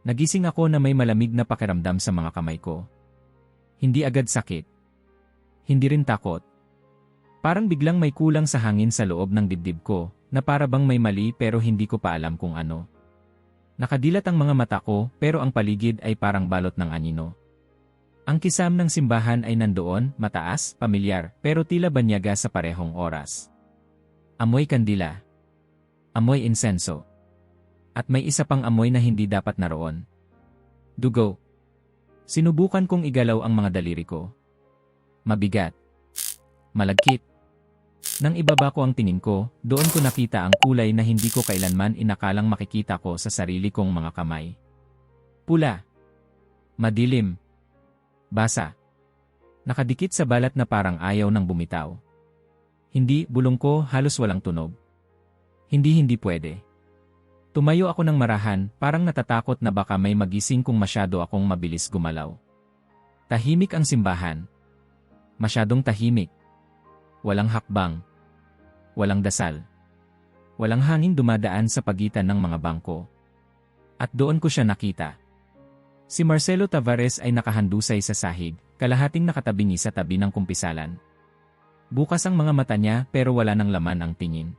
Nagising ako na may malamig na pakiramdam sa mga kamay ko. Hindi agad sakit. Hindi rin takot. Parang biglang may kulang sa hangin sa loob ng dibdib ko, na para bang may mali pero hindi ko pa alam kung ano. Nakadilat ang mga mata ko pero ang paligid ay parang balot ng anino. Ang kisam ng simbahan ay nandoon, mataas, pamilyar, pero tila banyaga sa parehong oras. Amoy kandila. Amoy insenso. At may isa pang amoy na hindi dapat naroon. Dugo. Sinubukan kong igalaw ang mga daliri ko. Mabigat. Malagkit. Nang ibaba ko ang tingin ko, doon ko nakita ang kulay na hindi ko kailanman inakalang makikita ko sa sarili kong mga kamay. Pula. Madilim. Basa. Nakadikit sa balat na parang ayaw ng bumitaw. Hindi, bulong ko, halos walang tunog. Hindi pwede. Tumayo ako ng marahan, parang natatakot na baka may magising kung masyado akong mabilis gumalaw. Tahimik ang simbahan. Masyadong tahimik. Walang hakbang. Walang dasal. Walang hangin dumadaan sa pagitan ng mga bangko. At doon ko siya nakita. Si Marcelo Tavares ay nakahandusay sa sahig, kalahating nakatabingi sa tabi ng kumpisalan. Bukas ang mga mata niya pero wala nang laman ang tingin.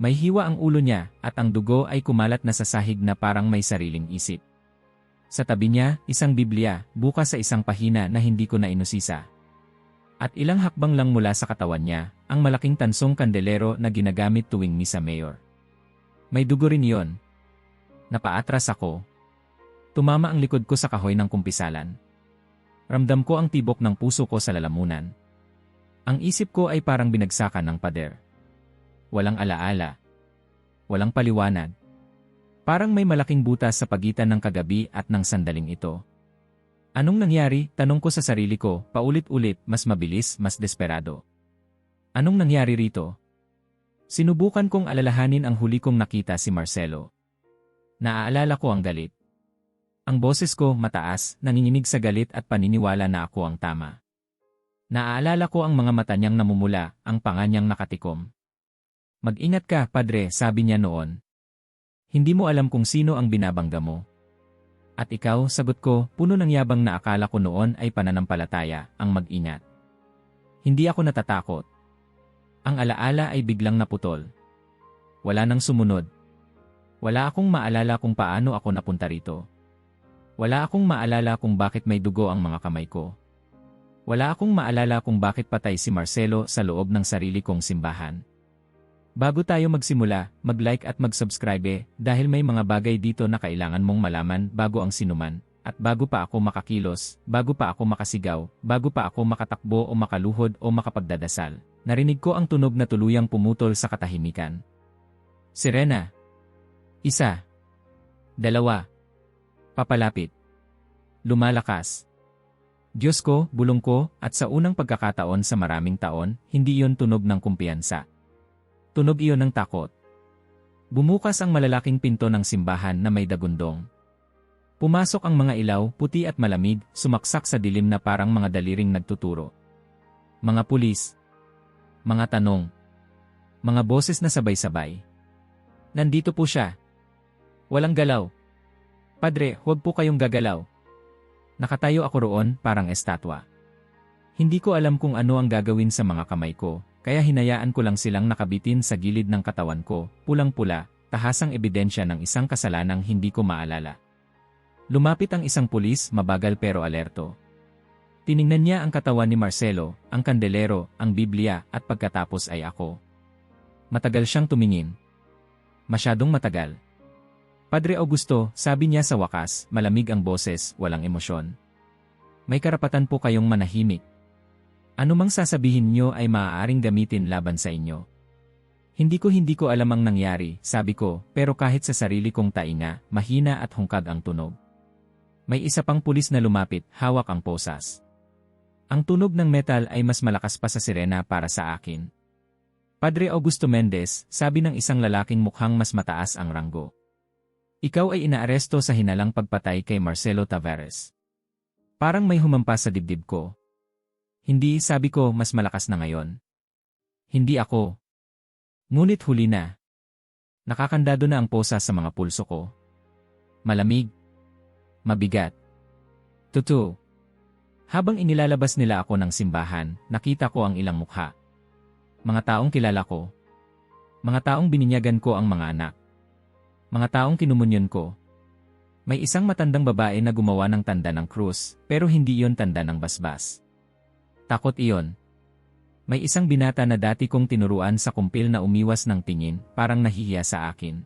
May hiwa ang ulo niya at ang dugo ay kumalat na sa sahig na parang may sariling isip. Sa tabi niya, isang Biblia, bukas sa isang pahina na hindi ko na inusisa. At ilang hakbang lang mula sa katawan niya, ang malaking tansong kandelero na ginagamit tuwing misa mayor. May dugo rin yon. Napaatras ako. Tumama ang likod ko sa kahoy ng kumpisalan. Ramdam ko ang tibok ng puso ko sa lalamunan. Ang isip ko ay parang binagsakan ng pader. Walang alaala. Walang paliwanag. Parang may malaking butas sa pagitan ng kagabi at ng sandaling ito. Anong nangyari? Tanong ko sa sarili ko, paulit-ulit, mas mabilis, mas desperado. Anong nangyari rito? Sinubukan kong alalahanin ang huli kong nakita si Marcelo. Naaalala ko ang galit. Ang boses ko, mataas, nanginginig sa galit at paniniwala na ako ang tama. Naaalala ko ang mga mata niyang namumula, ang panga niyang nakatikom. Mag-ingat ka, Padre, sabi niya noon. Hindi mo alam kung sino ang binabangga mo. At ikaw, sagot ko, puno ng yabang na akala ko noon ay pananampalataya, ang mag-ingat. Hindi ako natatakot. Ang alaala ay biglang naputol. Wala nang sumunod. Wala akong maalala kung paano ako napunta rito. Wala akong maalala kung bakit may dugo ang mga kamay ko. Wala akong maalala kung bakit patay si Marcelo sa loob ng sarili kong simbahan. Bago tayo magsimula, mag-like at mag-subscribe dahil may mga bagay dito na kailangan mong malaman bago ang sinuman, at bago pa ako makakilos, bago pa ako makasigaw, bago pa ako makatakbo o makaluhod o makapagdadasal. Narinig ko ang tunog na tuluyang pumutol sa katahimikan. Sirena. 1. 2. Papalapit. Lumalakas. Diyos ko, bulong ko, at sa unang pagkakataon sa maraming taon, hindi iyon tunog ng kumpiyansa. Tunog iyon ng takot. Bumukas ang malalaking pinto ng simbahan na may dagundong. Pumasok ang mga ilaw, puti at malamig, sumaksak sa dilim na parang mga daliring nagtuturo. Mga pulis. Mga tanong. Mga boses na sabay-sabay. Nandito po siya. Walang galaw. Padre, huwag po kayong gagalaw. Nakatayo ako roon, parang estatwa. Hindi ko alam kung ano ang gagawin sa mga kamay ko, kaya hinayaan ko lang silang nakabitin sa gilid ng katawan ko, pulang-pula, tahasang ebidensya ng isang kasalanang hindi ko maalala. Lumapit ang isang pulis, mabagal pero alerto. Tiningnan niya ang katawan ni Marcelo, ang kandelero, ang Biblia, at pagkatapos ay ako. Matagal siyang tumingin. Masyadong matagal. Padre Augusto, sabi niya sa wakas, malamig ang boses, walang emosyon. May karapatan po kayong manahimik. Anumang sasabihin niyo ay maaaring gamitin laban sa inyo. Hindi ko alam ang nangyari, sabi ko, pero kahit sa sarili kong tainga, mahina at hungkag ang tunog. May isa pang pulis na lumapit, hawak ang posas. Ang tunog ng metal ay mas malakas pa sa sirena para sa akin. Padre Augusto Mendez, sabi ng isang lalaking mukhang mas mataas ang ranggo. Ikaw ay inaaresto sa hinalang pagpatay kay Marcelo Tavares. Parang may humampas sa dibdib ko. Hindi, sabi ko, mas malakas na ngayon. Hindi ako. Ngunit huli na. Nakakandado na ang posa sa mga pulso ko. Malamig. Mabigat. Totoo. Habang inilalabas nila ako ng simbahan, nakita ko ang ilang mukha. Mga taong kilala ko. Mga taong bininyagan ko ang mga anak. Mga taong kinumunyon ko. May isang matandang babae na gumawa ng tanda ng krus, pero hindi iyon tanda ng basbas. Takot iyon. May isang binata na dati kong tinuruan sa kumpil na umiwas ng tingin, parang nahihiya sa akin.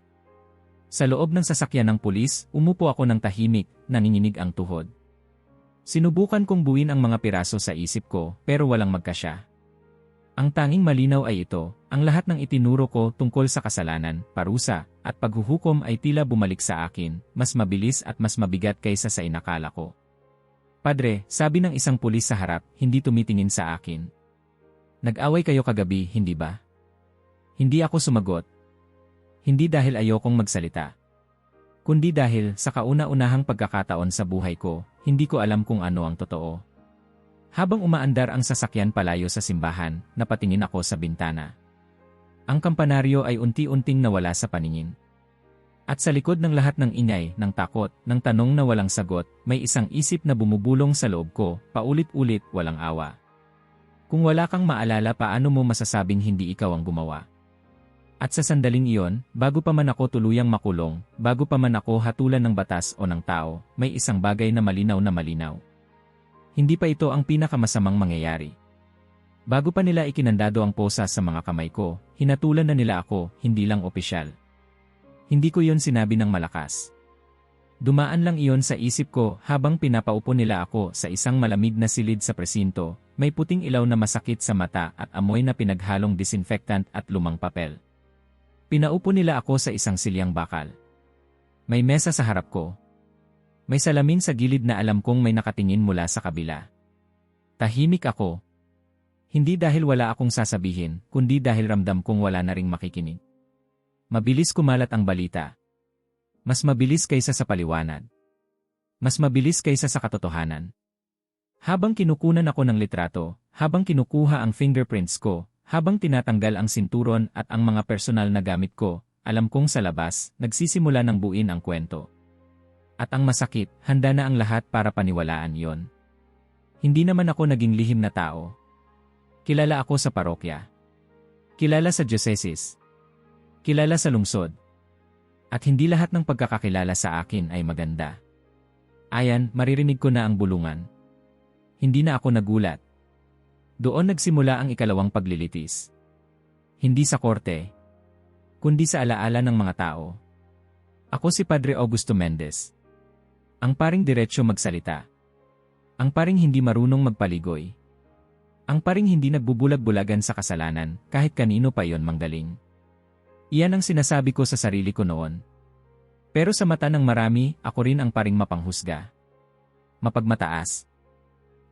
Sa loob ng sasakyan ng pulis, umupo ako ng tahimik, nanginginig ang tuhod. Sinubukan kong buuin ang mga piraso sa isip ko, pero walang magkasya. Ang tanging malinaw ay ito, ang lahat ng itinuro ko tungkol sa kasalanan, parusa, at paghuhukom ay tila bumalik sa akin, mas mabilis at mas mabigat kaysa sa inakala ko. Padre, sabi ng isang pulis sa harap, hindi tumitingin sa akin. Nag-away kayo kagabi, hindi ba? Hindi ako sumagot. Hindi dahil ayokong magsalita. Kundi dahil sa kauna-unahang pagkakataon sa buhay ko, hindi ko alam kung ano ang totoo. Habang umaandar ang sasakyan palayo sa simbahan, napatingin ako sa bintana. Ang kampanaryo ay unti-unting nawala sa paningin. At sa likod ng lahat ng ingay, ng takot, ng tanong na walang sagot, may isang isip na bumubulong sa loob ko, paulit-ulit, walang awa. Kung wala kang maalala, paano mo masasabing hindi ikaw ang gumawa? At sa sandaling iyon, bago pa man ako tuluyang makulong, bago pa man ako hatulan ng batas o ng tao, may isang bagay na malinaw na malinaw. Hindi pa ito ang pinakamasamang mangyayari. Bago pa nila ikinandado ang posa sa mga kamay ko, hinatulan na nila ako, hindi lang opisyal. Hindi ko yon sinabi ng malakas. Dumaan lang iyon sa isip ko habang pinapaupo nila ako sa isang malamig na silid sa presinto, may puting ilaw na masakit sa mata at amoy na pinaghalong disinfectant at lumang papel. Pinaupo nila ako sa isang silyang bakal. May mesa sa harap ko. May salamin sa gilid na alam kong may nakatingin mula sa kabila. Tahimik ako. Hindi dahil wala akong sasabihin, kundi dahil ramdam kong wala na ring makikinig. Mabilis kumalat ang balita. Mas mabilis kaysa sa paliwanag. Mas mabilis kaysa sa katotohanan. Habang kinukunan ako ng litrato, habang kinukuha ang fingerprints ko, habang tinatanggal ang sinturon at ang mga personal na gamit ko, alam kong sa labas, nagsisimula ng buuin ang kwento. At ang masakit, handa na ang lahat para paniwalaan yon. Hindi naman ako naging lihim na tao. Kilala ako sa parokya. Kilala sa diocese. Kilala sa lungsod. At hindi lahat ng pagkakakilala sa akin ay maganda. Ayan, maririnig ko na ang bulungan. Hindi na ako nagulat. Doon nagsimula ang ikalawang paglilitis. Hindi sa korte, kundi sa alaala ng mga tao. Ako si Padre Augusto Mendez. Ang paring diretsyo magsalita. Ang paring hindi marunong magpaligoy. Ang paring hindi nagbubulag-bulagan sa kasalanan kahit kanino pa iyon manggaling. Iyan ang sinasabi ko sa sarili ko noon. Pero sa mata ng marami, ako rin ang paring mapanghusga. Mapagmataas.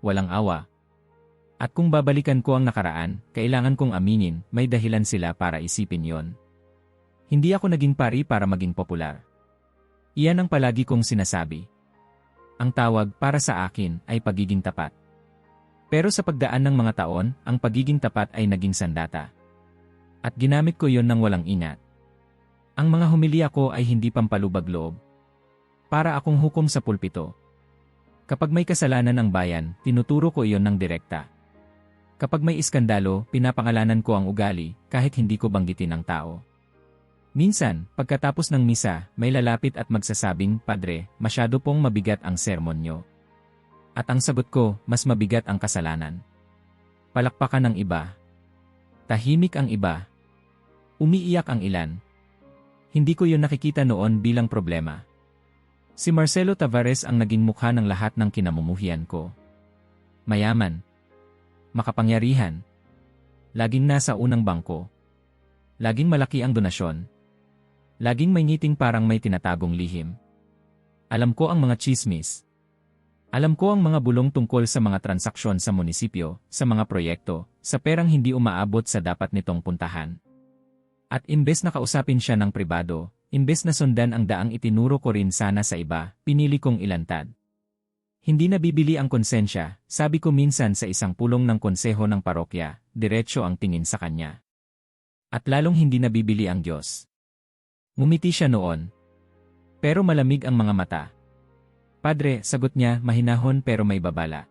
Walang awa. At kung babalikan ko ang nakaraan, kailangan kong aminin, may dahilan sila para isipin yon. Hindi ako naging pari para maging popular. Iyan ang palagi kong sinasabi. Ang tawag para sa akin ay pagiging tapat. Pero sa pagdaan ng mga taon, ang pagiging tapat ay naging sandata. At ginamit ko yon ng walang ingat. Ang mga humilya ko ay hindi pampalubag loob. Para akong hukom sa pulpito. Kapag may kasalanan ang bayan, tinuturo ko iyon ng direkta. Kapag may iskandalo, pinapangalanan ko ang ugali, kahit hindi ko banggitin ang tao. Minsan, pagkatapos ng misa, may lalapit at magsasabing, Padre, masyado pong mabigat ang sermon nyo. At ang sagot ko, mas mabigat ang kasalanan. Palakpakan ng iba. Tahimik ang iba. Umiiyak ang ilan. Hindi ko yun nakikita noon bilang problema. Si Marcelo Tavares ang naging mukha ng lahat ng kinamumuhian ko. Mayaman. Makapangyarihan. Laging nasa unang bangko. Laging malaki ang donasyon. Laging may ngiting parang may tinatagong lihim. Alam ko ang mga chismis. Alam ko ang mga bulong tungkol sa mga transaksyon sa munisipyo, sa mga proyekto, sa perang hindi umaabot sa dapat nitong puntahan. At imbes na kausapin siya ng pribado, imbes na sundan ang daang itinuro ko rin sana sa iba, pinili kong ilantad. Hindi nabibili ang konsensya, sabi ko minsan sa isang pulong ng konseho ng parokya, diretso ang tingin sa kanya. At lalong hindi nabibili ang Diyos. Ngumiti siya noon. Pero malamig ang mga mata. Padre, sagot niya, mahinahon pero may babala.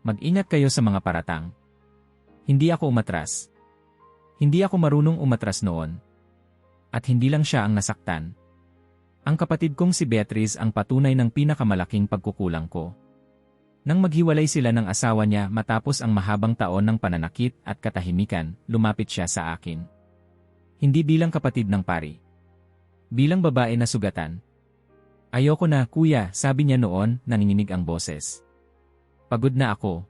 Mag-ingat kayo sa mga paratang. Hindi ako umatras. Hindi ako marunong umatras noon. At hindi lang siya ang nasaktan. Ang kapatid kong si Beatriz ang patunay ng pinakamalaking pagkukulang ko. Nang maghiwalay sila ng asawa niya matapos ang mahabang taon ng pananakit at katahimikan, lumapit siya sa akin. Hindi bilang kapatid ng pari. Bilang babae na sugatan. Ayoko na, kuya, sabi niya noon, nanginginig ang boses. Pagod na ako.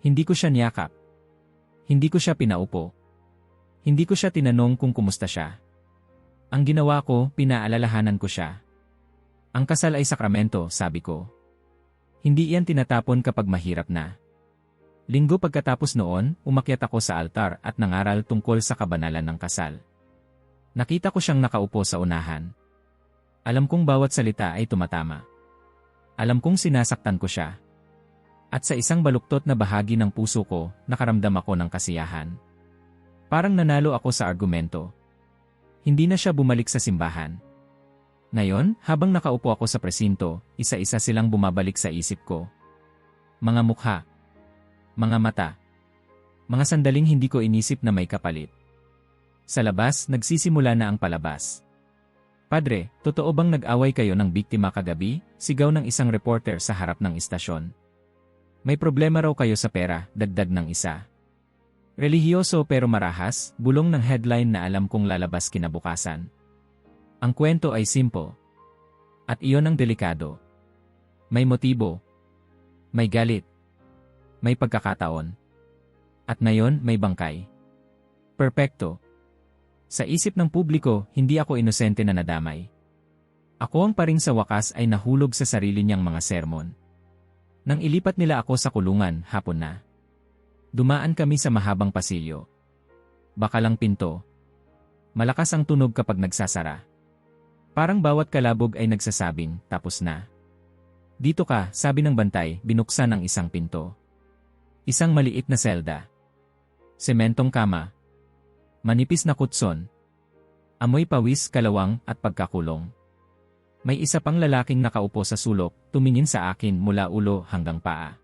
Hindi ko siya niyakap. Hindi ko siya pinaupo. Hindi ko siya tinanong kung kumusta siya. Ang ginawa ko, pinaalalahanan ko siya. Ang kasal ay sakramento, sabi ko. Hindi iyan tinatapon kapag mahirap na. Linggo pagkatapos noon, umakyat ako sa altar at nangaral tungkol sa kabanalan ng kasal. Nakita ko siyang nakaupo sa unahan. Alam kong bawat salita ay tumatama. Alam kong sinasaktan ko siya. At sa isang baluktot na bahagi ng puso ko, nakaramdam ako ng kasiyahan. Parang nanalo ako sa argumento. Hindi na siya bumalik sa simbahan. Ngayon, habang nakaupo ako sa presinto, isa-isa silang bumabalik sa isip ko. Mga mukha. Mga mata. Mga sandaling hindi ko inisip na may kapalit. Sa labas, nagsisimula na ang palabas. Padre, totoo bang nag-away kayo ng biktima kagabi? Sigaw ng isang reporter sa harap ng istasyon. May problema raw kayo sa pera, dagdag ng isa. Relihiyoso pero marahas, bulong ng headline na alam kong lalabas kinabukasan. Ang kwento ay simple. At iyon ang delikado. May motibo. May galit. May pagkakataon. At ngayon, may bangkay. Perpekto. Sa isip ng publiko, hindi ako inosente na nadamay. Ako ang paring sa wakas ay nahulog sa sarili niyang mga sermon. Nang ilipat nila ako sa kulungan, hapon na. Dumaan kami sa mahabang pasilyo. Bakalang pinto. Malakas ang tunog kapag nagsasara. Parang bawat kalabog ay nagsasabing, tapos na. Dito ka, sabi ng bantay, binuksan ang isang pinto. Isang maliit na selda. Sementong kama. Manipis na kutson. Amoy pawis, kalawang, at pagkakulong. May isa pang lalaking nakaupo sa sulok, tumingin sa akin mula ulo hanggang paa.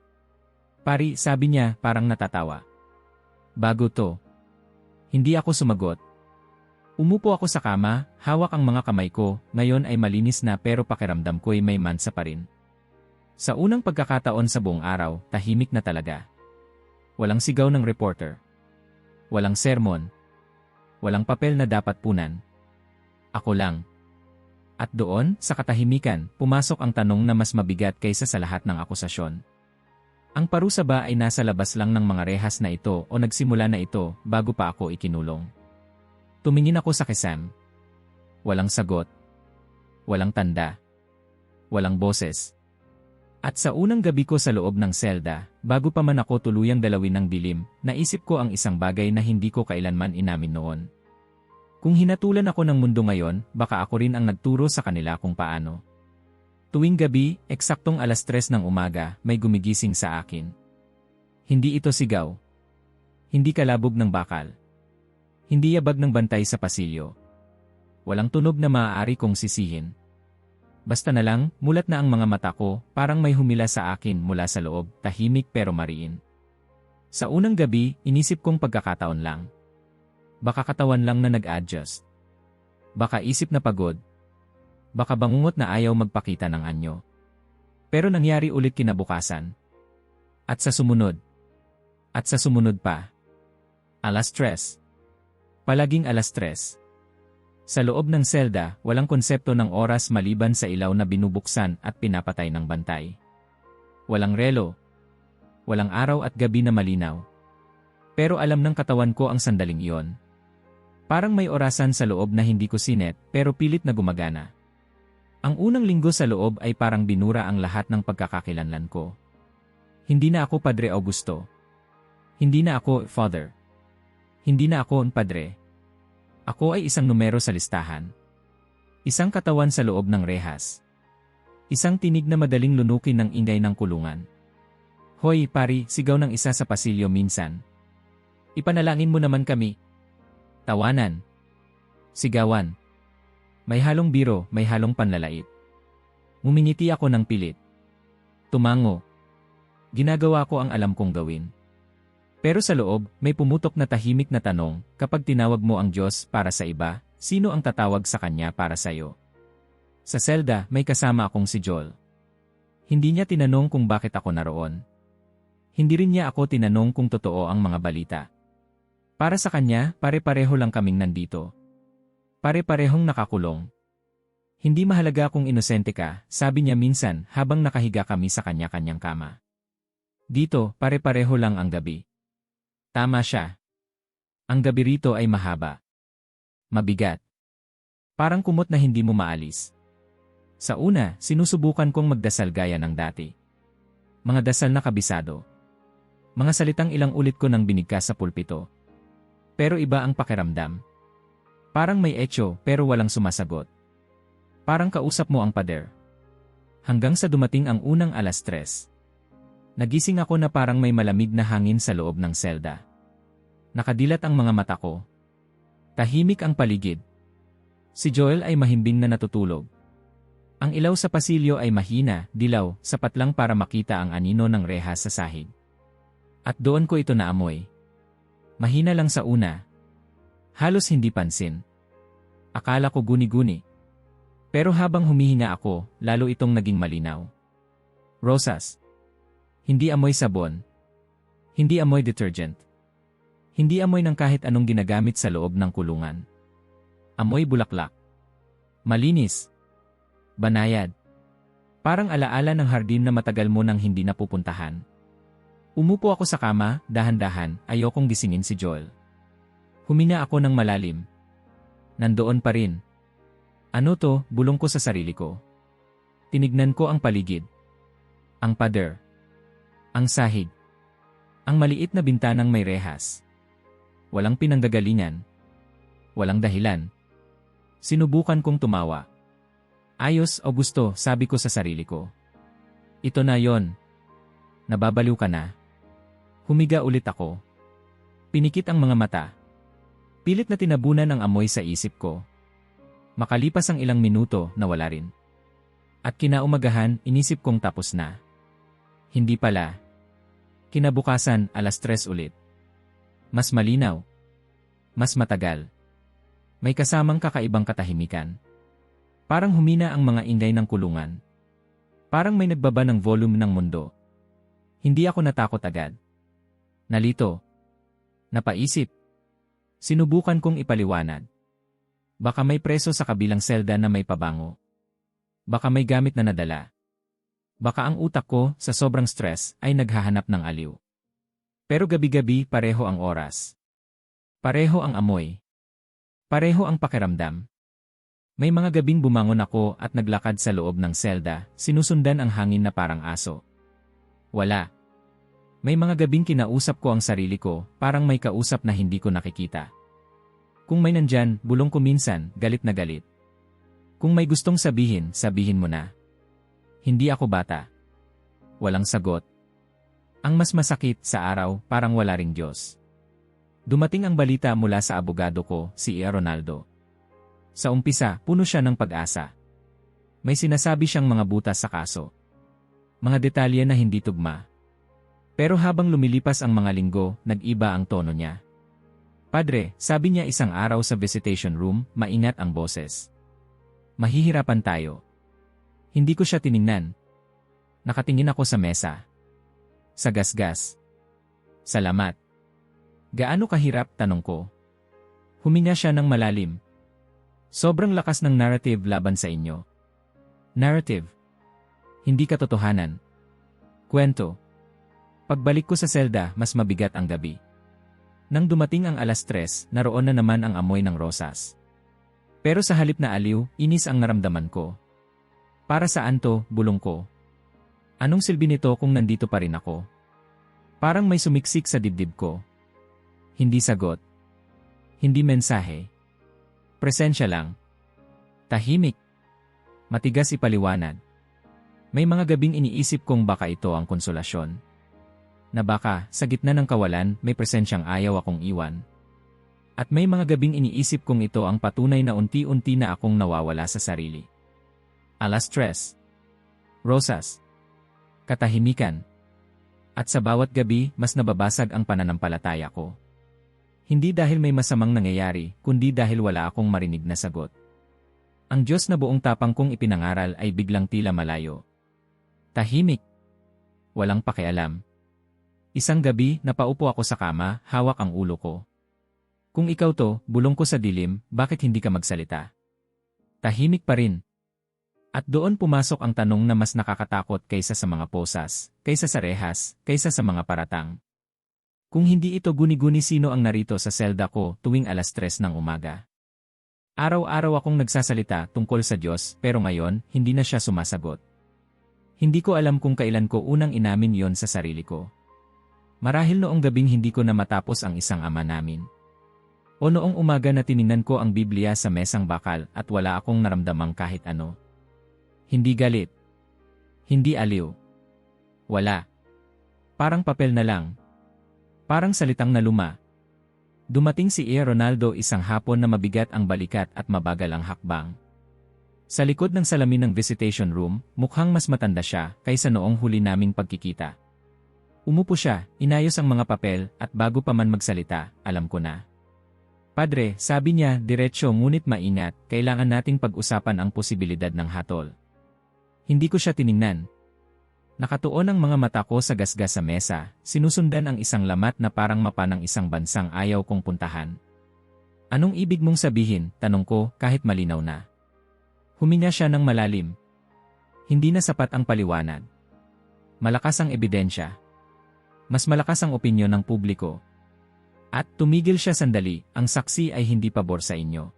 Pari, sabi niya, parang natatawa. Bago to. Hindi ako sumagot. Umupo ako sa kama, hawak ang mga kamay ko, ngayon ay malinis na pero pakiramdam ko'y may mansa pa rin. Sa unang pagkakataon sa buong araw, tahimik na talaga. Walang sigaw ng reporter. Walang sermon. Walang papel na dapat punan. Ako lang. At doon, sa katahimikan, pumasok ang tanong na mas mabigat kaysa sa lahat ng akusasyon. Ang parusa ba ay nasa labas lang ng mga rehas na ito o nagsimula na ito bago pa ako ikinulong? Tumingin ako sa kisam. Walang sagot. Walang tanda. Walang boses. At sa unang gabi ko sa loob ng selda, bago pa man ako tuluyang dalawin ng dilim, naisip ko ang isang bagay na hindi ko kailanman inamin noon. Kung hinatulan ako ng mundo ngayon, baka ako rin ang nagturo sa kanila kung paano. Tuwing gabi, eksaktong 3:00 ng umaga, may gumigising sa akin. Hindi ito sigaw. Hindi kalabog ng bakal. Hindi yabag ng bantay sa pasilyo. Walang tunog na maaari kong sisihin. Basta na lang, mulat na ang mga mata ko, parang may humila sa akin mula sa loob, tahimik pero mariin. Sa unang gabi, inisip kong pagkakataon lang. Baka katawan lang na nag-adjust. Baka isip na pagod. Baka bangungot na ayaw magpakita ng anyo. Pero nangyari ulit kinabukasan. At sa sumunod. At sa sumunod pa. 3:00. Palaging 3:00. Sa loob ng selda, walang konsepto ng oras maliban sa ilaw na binubuksan at pinapatay ng bantay. Walang relo. Walang araw at gabi na malinaw. Pero alam ng katawan ko ang sandaling iyon. Parang may orasan sa loob na hindi ko sinet pero pilit na gumagana. Ang unang linggo sa loob ay parang binura ang lahat ng pagkakakilanlan ko. Hindi na ako Padre Augusto. Hindi na ako Father. Hindi na ako Padre. Ako ay isang numero sa listahan. Isang katawan sa loob ng rehas. Isang tinig na madaling lunukin ng ingay ng kulungan. Hoy, pari, sigaw ng isa sa pasilyo minsan. Ipanalangin mo naman kami. Tawanan. Sigawan. May halong biro, may halong panlalait. Ngumingiti ako ng pilit. Tumango. Ginagawa ko ang alam kong gawin. Pero sa loob, may pumutok na tahimik na tanong, kapag tinawag mo ang Diyos para sa iba, sino ang tatawag sa Kanya para sa iyo? Sa selda, may kasama akong si Joel. Hindi niya tinanong kung bakit ako naroon. Hindi rin niya ako tinanong kung totoo ang mga balita. Para sa kanya, pare-pareho lang kaming nandito. Pare-parehong nakakulong. Hindi mahalaga kung inosente ka, sabi niya minsan habang nakahiga kami sa kanya-kanyang kama. Dito, pare-pareho lang ang gabi. Tama siya. Ang gabi rito ay mahaba. Mabigat. Parang kumot na hindi mo maalis. Sa una, sinusubukan kong magdasal gaya ng dati. Mga dasal na kabisado. Mga salitang ilang ulit ko nang binigkas sa pulpito. Pero iba ang pakiramdam. Parang may echo pero walang sumasagot. Parang kausap mo ang pader. Hanggang sa dumating ang unang 3:00. Nagising ako na parang may malamig na hangin sa loob ng selda. Nakadilat ang mga mata ko. Tahimik ang paligid. Si Joel ay mahimbing na natutulog. Ang ilaw sa pasilyo ay mahina, dilaw, sapat lang para makita ang anino ng rehas sa sahig. At doon ko ito naamoy. Mahina lang sa una. Halos hindi pansin. Akala ko guni-guni. Pero habang humihinga ako, lalo itong naging malinaw. Rosas. Hindi amoy sabon. Hindi amoy detergent. Hindi amoy ng kahit anong ginagamit sa loob ng kulungan. Amoy bulaklak. Malinis. Banayad. Parang alaala ng hardin na matagal mo nang hindi napupuntahan. Umupo ako sa kama, dahan-dahan, ayokong gisingin si Joel. Huminga ako ng malalim. Nandoon pa rin. Ano to, bulong ko sa sarili ko. Tinignan ko ang paligid. Ang pader. Ang sahig. Ang maliit na bintanang may rehas. Walang pinanggagalingan. Walang dahilan. Sinubukan kong tumawa. Ayos o gusto, sabi ko sa sarili ko. Ito na yon. Nababaliw ka na. Humiga ulit ako. Pinikit ang mga mata. Pilit na tinabunan ang amoy sa isip ko. Makalipas ang ilang minuto, nawala rin. At kinaumagahan, inisip kong tapos na. Hindi pala. Kinabukasan, 3:00 ulit. Mas malinaw. Mas matagal. May kasamang kakaibang katahimikan. Parang humina ang mga ingay ng kulungan. Parang may nagbaba ng volume ng mundo. Hindi ako natakot agad. Nalito. Napaisip. Sinubukan kong ipaliwanag. Baka may preso sa kabilang selda na may pabango. Baka may gamit na nadala. Baka ang utak ko, sa sobrang stress, ay naghahanap ng aliw. Pero gabi-gabi pareho ang oras. Pareho ang amoy. Pareho ang pakiramdam. May mga gabing bumangon ako at naglakad sa loob ng selda, sinusundan ang hangin na parang aso. Wala. May mga gabing kinausap ko ang sarili ko, parang may kausap na hindi ko nakikita. Kung may nandyan, bulong ko minsan, galit na galit. Kung may gustong sabihin, sabihin mo na. Hindi ako bata. Walang sagot. Ang mas masakit sa araw, parang wala ring Diyos. Dumating ang balita mula sa abogado ko, si E. Ronaldo. Sa umpisa, puno siya ng pag-asa. May sinasabi siyang mga butas sa kaso. Mga detalye na hindi tugma. Pero habang lumilipas ang mga linggo, nag-iba ang tono niya. Padre, sabi niya isang araw sa visitation room, maingat ang boses. Mahihirapan tayo. Hindi ko siya tiningnan. Nakatingin ako sa mesa. Sa gasgas. Salamat. Gaano kahirap, tanong ko. Huminga siya ng malalim. Sobrang lakas ng narrative laban sa inyo. Narrative. Hindi katotohanan. Kwento. Pagbalik ko sa selda, mas mabigat ang gabi. Nang dumating ang 3:00, naroon na naman ang amoy ng rosas. Pero sa halip na aliw, inis ang naramdaman ko. Para saan to, bulong ko? Anong silbi nito kung nandito pa rin ako? Parang may sumiksik sa dibdib ko. Hindi sagot. Hindi mensahe. Presensya lang. Tahimik. Matigas ipaliwanag. May mga gabing iniisip kong baka ito ang konsolasyon. Na baka, sa gitna ng kawalan, may presensyang ayaw akong iwan. At may mga gabing iniisip kong ito ang patunay na unti-unti na akong nawawala sa sarili. 3:00. Rosas. Katahimikan. At sa bawat gabi, mas nababasag ang pananampalataya ko. Hindi dahil may masamang nangyayari, kundi dahil wala akong marinig na sagot. Ang Diyos na buong tapang kong ipinangaral ay biglang tila malayo. Tahimik. Walang pakialam. Isang gabi, napaupo ako sa kama, hawak ang ulo ko. Kung ikaw to, bulong ko sa dilim, bakit hindi ka magsalita? Tahimik pa rin. At doon pumasok ang tanong na mas nakakatakot kaysa sa mga posas, kaysa sa rehas, kaysa sa mga paratang. Kung hindi ito guni-guni, sino ang narito sa selda ko tuwing 3:00 ng umaga? Araw-araw akong nagsasalita tungkol sa Diyos, pero ngayon, hindi na siya sumasagot. Hindi ko alam kung kailan ko unang inamin yon sa sarili ko. Marahil noong gabing hindi ko na matapos ang isang ama namin. O noong umaga na tiningnan ko ang Biblia sa mesang bakal at wala akong naramdamang kahit ano. Hindi galit. Hindi aliw. Wala. Parang papel na lang. Parang salitang naluma. Dumating si Ronaldo isang hapon na mabigat ang balikat at mabagal ang hakbang. Sa likod ng salamin ng visitation room, mukhang mas matanda siya kaysa noong huli naming pagkikita. Umupo siya, inayos ang mga papel at bago pa man magsalita, alam ko na. Padre, sabi niya, diretsyo ngunit maingat, kailangan nating pag-usapan ang posibilidad ng hatol. Hindi ko siya tiningnan. Nakatuon ang mga mata ko sa gasgas sa mesa, sinusundan ang isang lamat na parang mapa ng isang bansang ayaw kong puntahan. Anong ibig mong sabihin, tanong ko, kahit malinaw na. Huminga siya ng malalim. Hindi na sapat ang paliwanag. Malakas ang ebidensya. Mas malakas ang opinyon ng publiko. At tumigil siya sandali, ang saksi ay hindi pabor sa inyo.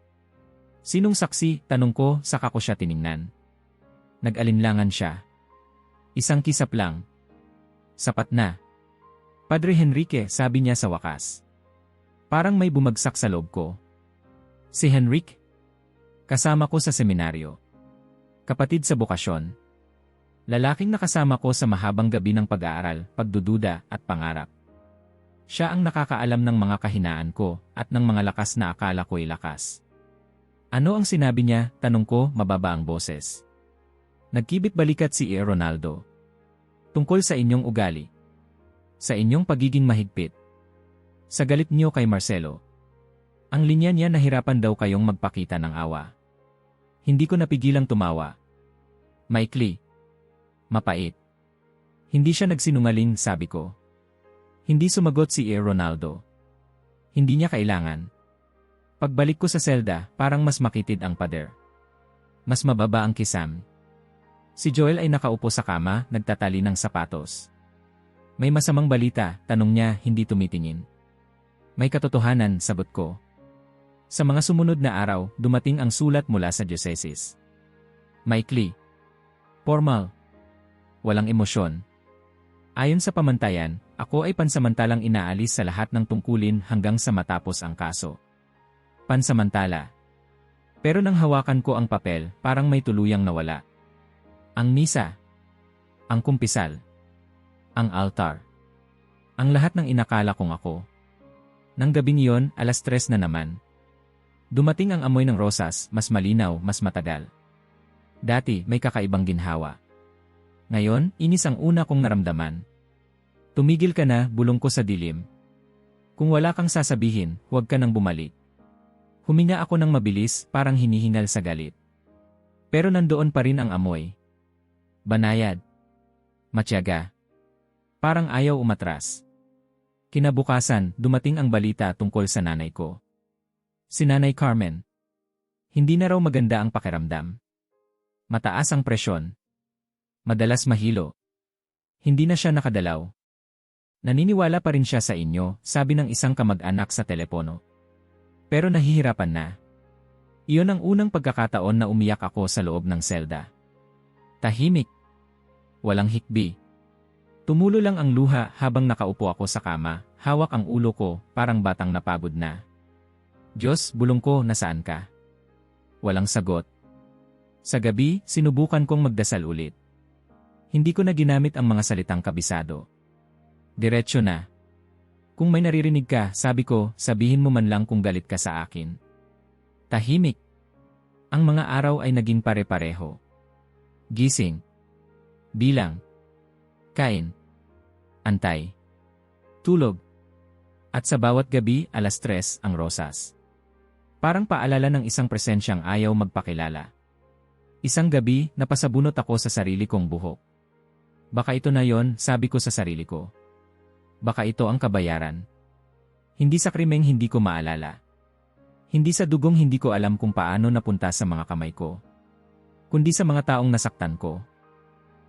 Sinong saksi, tanong ko, saka ko siya tiningnan. Nag-alinlangan siya. Isang kisap lang. Sapat na. Padre Henrique, sabi niya sa wakas. Parang may bumagsak sa loob ko. Si Henrique? Kasama ko sa seminaryo. Kapatid sa bokasyon. Lalaking nakasama ko sa mahabang gabi ng pag-aaral, pagdududa at pangarap. Siya ang nakakaalam ng mga kahinaan ko at ng mga lakas na akala ko'y lakas. Ano ang sinabi niya, tanong ko, mababa ang boses. Nagkibit balikat si Ronaldo. Tungkol sa inyong ugali. Sa inyong pagiging mahigpit. Sa galit niyo kay Marcelo. Ang linya niya nahirapan daw kayong magpakita ng awa. Hindi ko napigilang tumawa. Maikli. Mapait. Hindi siya nagsinungaling, sabi ko. Hindi sumagot si Ronaldo. Hindi niya kailangan. Pagbalik ko sa selda, parang mas makitid ang pader. Mas mababa ang kisam. Si Joel ay nakaupo sa kama, nagtatali ng sapatos. May masamang balita, tanong niya, hindi tumitingin. May katotohanan, sagot ko. Sa mga sumunod na araw, dumating ang sulat mula sa diocese. Maikli. Formal. Walang emosyon. Ayon sa pamantayan, ako ay pansamantalang inaalis sa lahat ng tungkulin hanggang sa matapos ang kaso. Pansamantala. Pero nang hawakan ko ang papel, parang may tuluyang nawala. Ang misa. Ang kumpisal. Ang altar. Ang lahat ng inakala kong ako. Nang gabing iyon, 3:00 na naman. Dumating ang amoy ng rosas, mas malinaw, mas matagal. Dati, may kakaibang ginhawa. Ngayon, inis ang una kong naramdaman. Tumigil ka na, bulong ko sa dilim. Kung wala kang sasabihin, huwag ka nang bumalik. Huminga ako ng mabilis, parang hinihingal sa galit. Pero nandoon pa rin ang amoy. Banayad. Matyaga. Parang ayaw umatras. Kinabukasan, dumating ang balita tungkol sa nanay ko. Si Nanay Carmen. Hindi na raw maganda ang pakiramdam. Mataas ang presyon. Madalas mahilo. Hindi na siya nakadalaw. Naniniwala pa rin siya sa inyo, sabi ng isang kamag-anak sa telepono. Pero nahihirapan na. Iyon ang unang pagkakataon na umiyak ako sa loob ng selda. Tahimik. Walang hikbi. Tumulo lang ang luha habang nakaupo ako sa kama, hawak ang ulo ko, parang batang napagod na. Diyos, bulong ko, nasaan ka? Walang sagot. Sa gabi, sinubukan kong magdasal ulit. Hindi ko na ginamit ang mga salitang kabisado. Diretso na. Kung may naririnig ka, sabi ko, sabihin mo man lang kung galit ka sa akin. Tahimik. Ang mga araw ay naging pare-pareho. Gising. Bilang. Kain. Antay. Tulog. At sa bawat gabi, 3:00 ang rosas. Parang paalala ng isang presensyang ayaw magpakilala. Isang gabi, napasabunot ako sa sarili kong buhok. Baka ito na yon, sabi ko sa sarili ko. Baka ito ang kabayaran. Hindi sa krimeng hindi ko maalala. Hindi sa dugong hindi ko alam kung paano napunta sa mga kamay ko. Kundi sa mga taong nasaktan ko.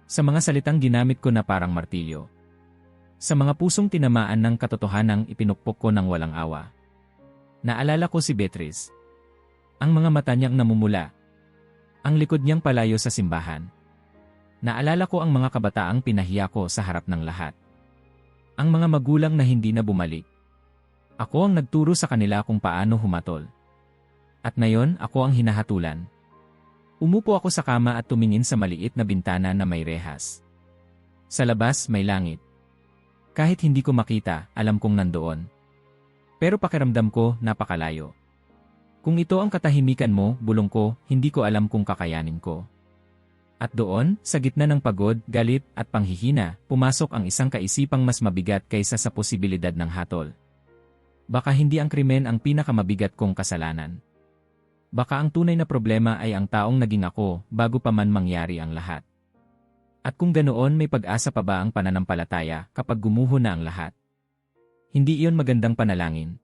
Sa mga salitang ginamit ko na parang martilyo. Sa mga pusong tinamaan ng katotohanang ipinukpok ko ng walang awa. Naalala ko si Beatrice. Ang mga mata niyang namumula. Ang likod niyang palayo sa simbahan. Naalala ko ang mga kabataang pinahiya ko sa harap ng lahat. Ang mga magulang na hindi na bumalik. Ako ang nagturo sa kanila kung paano humatol. At ngayon, ako ang hinahatulan. Umupo ako sa kama at tumingin sa maliit na bintana na may rehas. Sa labas, may langit. Kahit hindi ko makita, alam kong nandoon. Pero pakiramdam ko, napakalayo. Kung ito ang katahimikan mo, bulong ko, hindi ko alam kung kakayanin ko. At doon, sa gitna ng pagod, galit, at panghihina, pumasok ang isang kaisipang mas mabigat kaysa sa posibilidad ng hatol. Baka hindi ang krimen ang pinakamabigat kong kasalanan. Baka ang tunay na problema ay ang taong naging ako bago pa man mangyari ang lahat. At kung ganoon may pag-asa pa ba ang pananampalataya kapag gumuho na ang lahat? Hindi iyon magandang panalangin.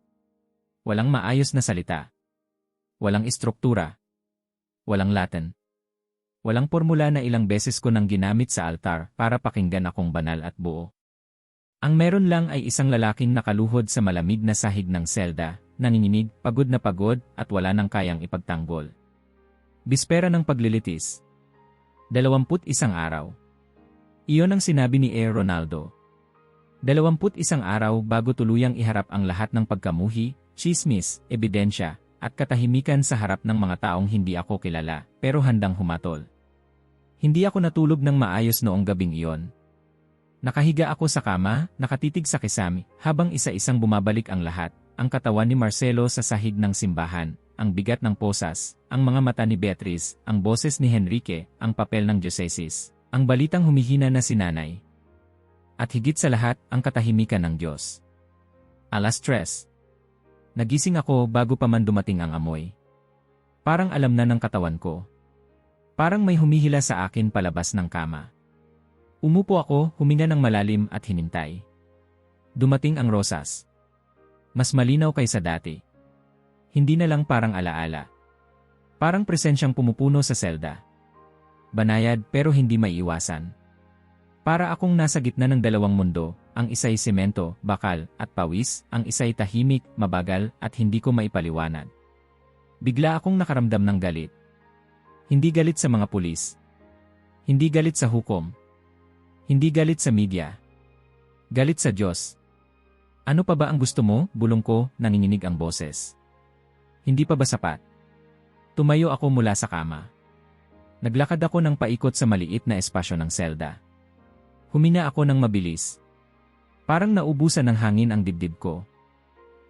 Walang maayos na salita. Walang istruktura. Walang Latin. Walang formula na ilang beses ko nang ginamit sa altar para pakinggan akong banal at buo. Ang meron lang ay isang lalaking nakaluhod sa malamig na sahig ng selda, nanginginig, pagod na pagod at wala nang kayang ipagtanggol. Bispera ng paglilitis. 21 araw. Iyon ang sinabi ni Ronaldo. 21 araw bago tuluyang iharap ang lahat ng pagkamuhi, tsismis, ebidensya, at katahimikan sa harap ng mga taong hindi ako kilala, pero handang humatol. Hindi ako natulog ng maayos noong gabing iyon. Nakahiga ako sa kama, nakatitig sa kisame, habang isa-isang bumabalik ang lahat, ang katawan ni Marcelo sa sahig ng simbahan, ang bigat ng posas, ang mga mata ni Beatrice, ang boses ni Henrique, ang papel ng diocese, ang balitang humihina na si nanay. At higit sa lahat, ang katahimikan ng Diyos. 3:00. Nagising ako bago pa man dumating ang amoy. Parang alam na ng katawan ko. Parang may humihila sa akin palabas ng kama. Umupo ako, huminga ng malalim at hinintay. Dumating ang rosas. Mas malinaw kaysa dati. Hindi na lang parang alaala. Parang presensyang pumupuno sa selda. Banayad pero hindi maiiwasan. Para akong nasa gitna ng dalawang mundo, ang isa'y semento, bakal, at pawis, ang isa'y tahimik, mabagal, at hindi ko maipaliwanag. Bigla akong nakaramdam ng galit. Hindi galit sa mga pulis. Hindi galit sa hukom. Hindi galit sa media. Galit sa Diyos. Ano pa ba ang gusto mo? Bulong ko, nanginginig ang boses. Hindi pa ba sapat? Tumayo ako mula sa kama. Naglakad ako ng paikot sa maliit na espasyo ng selda. Humina ako ng mabilis. Parang naubusan ng hangin ang dibdib ko.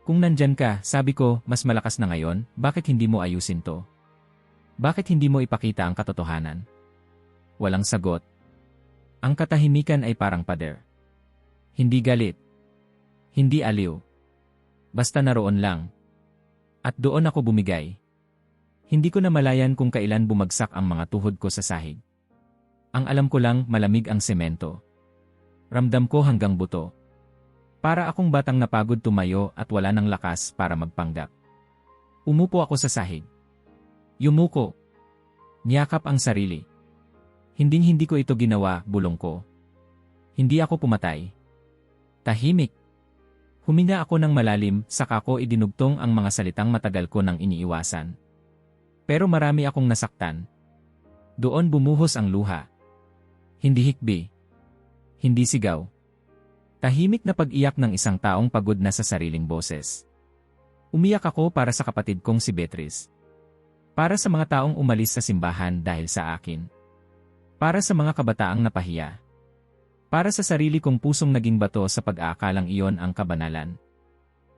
Kung nandyan ka, sabi ko, mas malakas na ngayon, bakit hindi mo ayusin to? Bakit hindi mo ipakita ang katotohanan? Walang sagot. Ang katahimikan ay parang pader. Hindi galit. Hindi aliw. Basta naroon lang. At doon ako bumigay. Hindi ko na malayan kung kailan bumagsak ang mga tuhod ko sa sahig. Ang alam ko lang, malamig ang semento. Ramdam ko hanggang buto. Para akong batang napagod tumayo at wala ng lakas para magpanggap. Umupo ako sa sahig. Yumuko. Niyakap ang sarili. Hinding-hindi ko ito ginawa, bulong ko. Hindi ako pumatay. Tahimik. Huminga ako ng malalim, saka ko idinugtong ang mga salitang matagal ko nang iniiwasan. Pero marami akong nasaktan. Doon bumuhos ang luha. Hindi hikbi. Hindi sigaw. Tahimik na pag-iyak ng isang taong pagod na sa sariling boses. Umiyak ako para sa kapatid kong si Beatrice. Para sa mga taong umalis sa simbahan dahil sa akin. Para sa mga kabataang napahiya. Para sa sarili kong pusong naging bato sa pag-aakalang iyon ang kabanalan.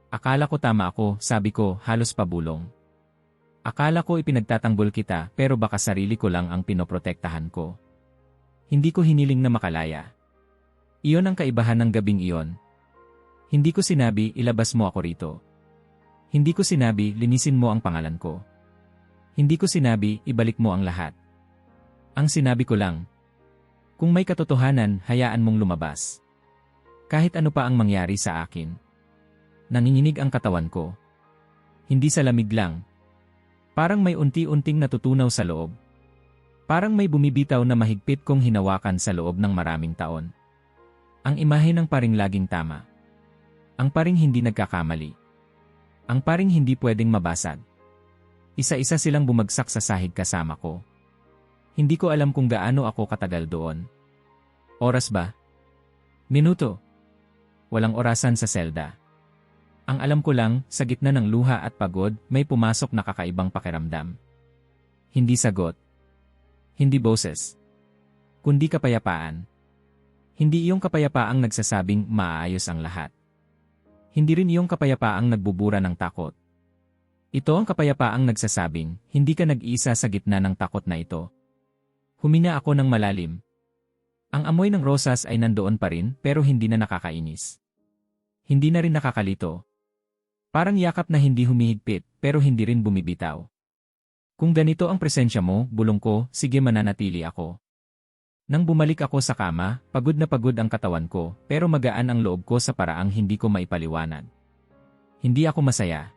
Akala ko tama ako, sabi ko, halos pabulong. Akala ko ipinagtatanggol kita pero baka sarili ko lang ang pinoprotektahan ko. Hindi ko hiniling na makalaya. Iyon ang kaibahan ng gabing iyon. Hindi ko sinabi, ilabas mo ako rito. Hindi ko sinabi, linisin mo ang pangalan ko. Hindi ko sinabi, ibalik mo ang lahat. Ang sinabi ko lang, kung may katotohanan, hayaan mong lumabas. Kahit ano pa ang mangyari sa akin. Nanginginig ang katawan ko. Hindi sa lamig lang. Parang may unti-unting natutunaw sa loob. Parang may bumibitaw na mahigpit kong hinawakan sa loob ng maraming taon. Ang imahe ng paring laging tama. Ang paring hindi nagkakamali. Ang paring hindi pwedeng mabasag. Isa-isa silang bumagsak sa sahig kasama ko. Hindi ko alam kung gaano ako katagal doon. Oras ba? Minuto. Walang orasan sa selda. Ang alam ko lang, sa gitna ng luha at pagod, may pumasok na kakaibang pakiramdam. Hindi sagot. Hindi boses. Kundi kapayapaan. Hindi iyong kapayapaang nagsasabing maayos ang lahat. Hindi rin iyong kapayapaang nagbubura ng takot. Ito ang kapayapaang nagsasabing, hindi ka nag-iisa sa gitna ng takot na ito. Huminga ako ng malalim. Ang amoy ng rosas ay nandoon pa rin pero hindi na nakakainis. Hindi na rin nakakalito. Parang yakap na hindi humihigpit pero hindi rin bumibitaw. Kung ganito ang presensya mo, bulong ko, sige mananatili ako. Nang bumalik ako sa kama, pagod na pagod ang katawan ko, pero magaan ang loob ko sa paraang hindi ko maipaliwanag. Hindi ako masaya.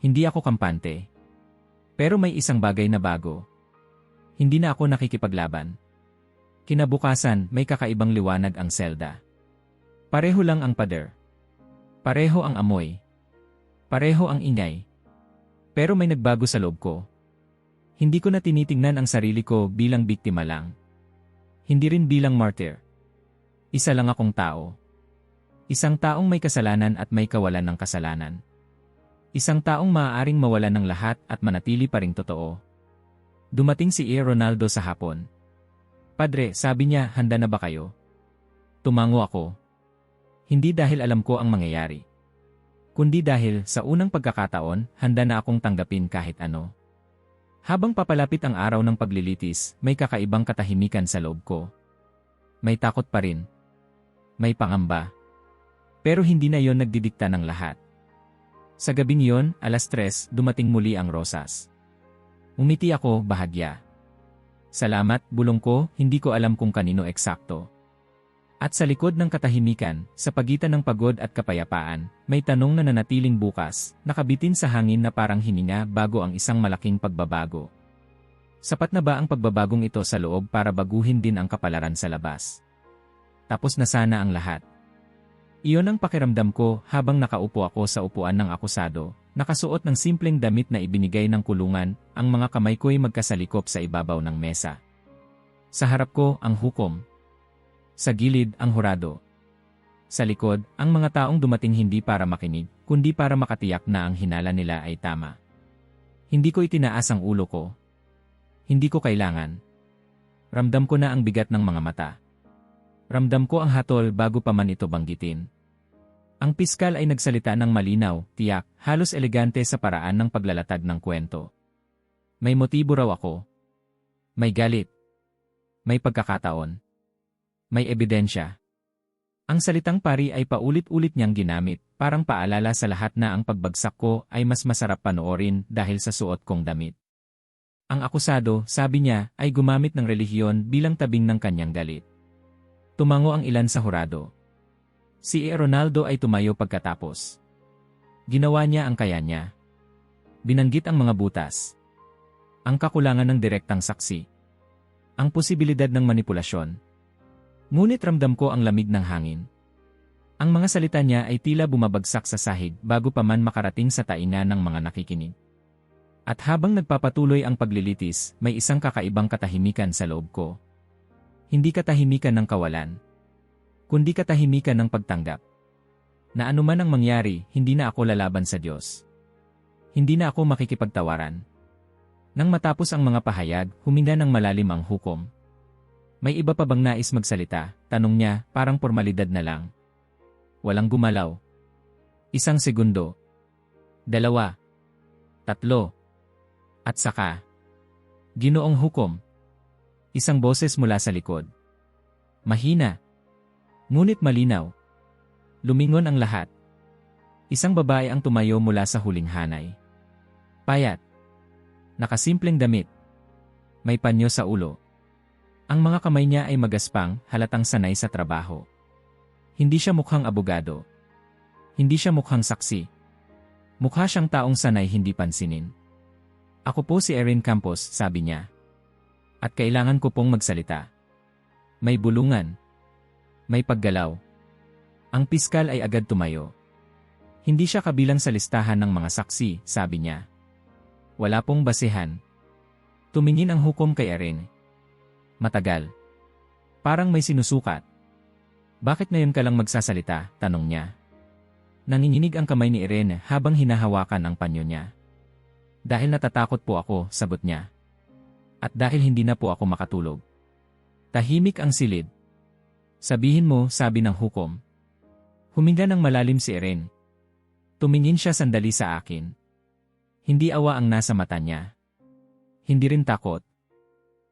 Hindi ako kampante. Pero may isang bagay na bago. Hindi na ako nakikipaglaban. Kinabukasan, may kakaibang liwanag ang selda. Pareho lang ang pader. Pareho ang amoy. Pareho ang ingay. Pero may nagbago sa loob ko. Hindi ko na tinitingnan ang sarili ko bilang biktima lang. Hindi rin bilang martyr. Isa lang akong tao. Isang taong may kasalanan at may kawalan ng kasalanan. Isang taong maaaring mawalan ng lahat at manatili pa ring totoo. Dumating si Ronaldo sa hapon. Padre, sabi niya, handa na ba kayo? Tumango ako. Hindi dahil alam ko ang mangyayari. Kundi dahil sa unang pagkakataon, handa na akong tanggapin kahit ano. Habang papalapit ang araw ng paglilitis, may kakaibang katahimikan sa loob ko. May takot pa rin. May pangamba. Pero hindi na yon nagdidikta ng lahat. Sa gabing yon, 3:00, dumating muli ang rosas. Umiti ako, bahagya. Salamat, bulong ko, hindi ko alam kung kanino eksakto. At sa likod ng katahimikan, sa pagitan ng pagod at kapayapaan, may tanong na nanatiling bukas, nakabitin sa hangin na parang hininga bago ang isang malaking pagbabago. Sapat na ba ang pagbabagong ito sa loob para baguhin din ang kapalaran sa labas? Tapos na sana ang lahat. Iyon ang pakiramdam ko habang nakaupo ako sa upuan ng akusado, nakasuot ng simpleng damit na ibinigay ng kulungan, ang mga kamay ko'y magkasalikop sa ibabaw ng mesa. Sa harap ko, ang hukom. Sa gilid, ang hurado. Sa likod, ang mga taong dumating hindi para makinig, kundi para makatiyak na ang hinala nila ay tama. Hindi ko itinaas ang ulo ko. Hindi ko kailangan. Ramdam ko na ang bigat ng mga mata. Ramdam ko ang hatol bago pa man ito banggitin. Ang piskal ay nagsalita ng malinaw, tiyak, halos elegante sa paraan ng paglalatag ng kwento. May motibo raw ako. May galit. May pagkakataon. May ebidensya. Ang salitang pari ay paulit-ulit niyang ginamit, parang paalala sa lahat na ang pagbagsak ko ay mas masarap panoorin dahil sa suot kong damit. Ang akusado, sabi niya, ay gumamit ng relihiyon bilang tabing ng kanyang galit. Tumango ang ilan sa hurado. Si Ronaldo ay tumayo pagkatapos. Ginawa niya ang kaya niya. Binanggit ang mga butas. Ang kakulangan ng direktang saksi. Ang posibilidad ng manipulasyon. Ngunit ramdam ko ang lamig ng hangin. Ang mga salita niya ay tila bumabagsak sa sahig bago pa man makarating sa tainga ng mga nakikinig. At habang nagpapatuloy ang paglilitis, may isang kakaibang katahimikan sa loob ko. Hindi katahimikan ng kawalan, kundi katahimikan ng pagtanggap. Na anuman ang mangyari, hindi na ako lalaban sa Diyos. Hindi na ako makikipagtawaran. Nang matapos ang mga pahayag, huminga ng malalim ang hukom. May iba pa bang nais magsalita? Tanong niya, parang formalidad na lang. Walang gumalaw. 1 segundo. 2. 3. At saka. Ginoong hukom. Isang boses mula sa likod. Mahina. Ngunit malinaw. Lumingon ang lahat. Isang babae ang tumayo mula sa huling hanay. Payat. Nakasimpleng damit. May panyo sa ulo. Ang mga kamay niya ay magaspang, halatang sanay sa trabaho. Hindi siya mukhang abogado. Hindi siya mukhang saksi. Mukha siyang taong sanay hindi pansinin. Ako po si Erin Campos, sabi niya. At kailangan ko pong magsalita. May bulungan. May paggalaw. Ang piskal ay agad tumayo. Hindi siya kabilang sa listahan ng mga saksi, sabi niya. Wala pong basehan. Tumingin ang hukom kay Erin. Matagal. Parang may sinusukat. Bakit ngayon ka lang magsasalita? Tanong niya. Nanginginig ang kamay ni Erin habang hinahawakan ang panyo niya. Dahil natatakot po ako, sagot niya. At dahil hindi na po ako makatulog. Tahimik ang silid. Sabihin mo, sabi ng hukom. Huminga ng malalim si Erin. Tumingin siya sandali sa akin. Hindi awa ang nasa mata niya. Hindi rin takot.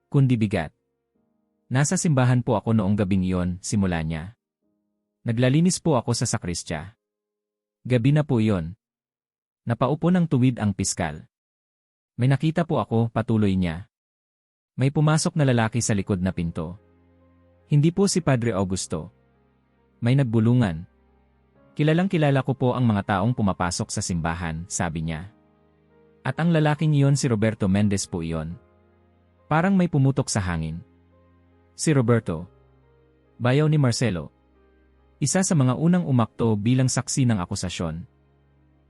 Kundi bigat. Nasa simbahan po ako noong gabing iyon, simula niya. Naglalinis po ako sa sakristya. Gabi na po iyon. Napaupo ng tuwid ang piskal. May nakita po ako, patuloy niya. May pumasok na lalaki sa likod na pinto. Hindi po si Padre Augusto. May nagbulungan. Kilalang kilala ko po ang mga taong pumapasok sa simbahan, sabi niya. At ang lalaking iyon si Roberto Mendez po iyon. Parang may pumutok sa hangin. Si Roberto. Bayaw ni Marcelo. Isa sa mga unang umakto bilang saksi ng akusasyon.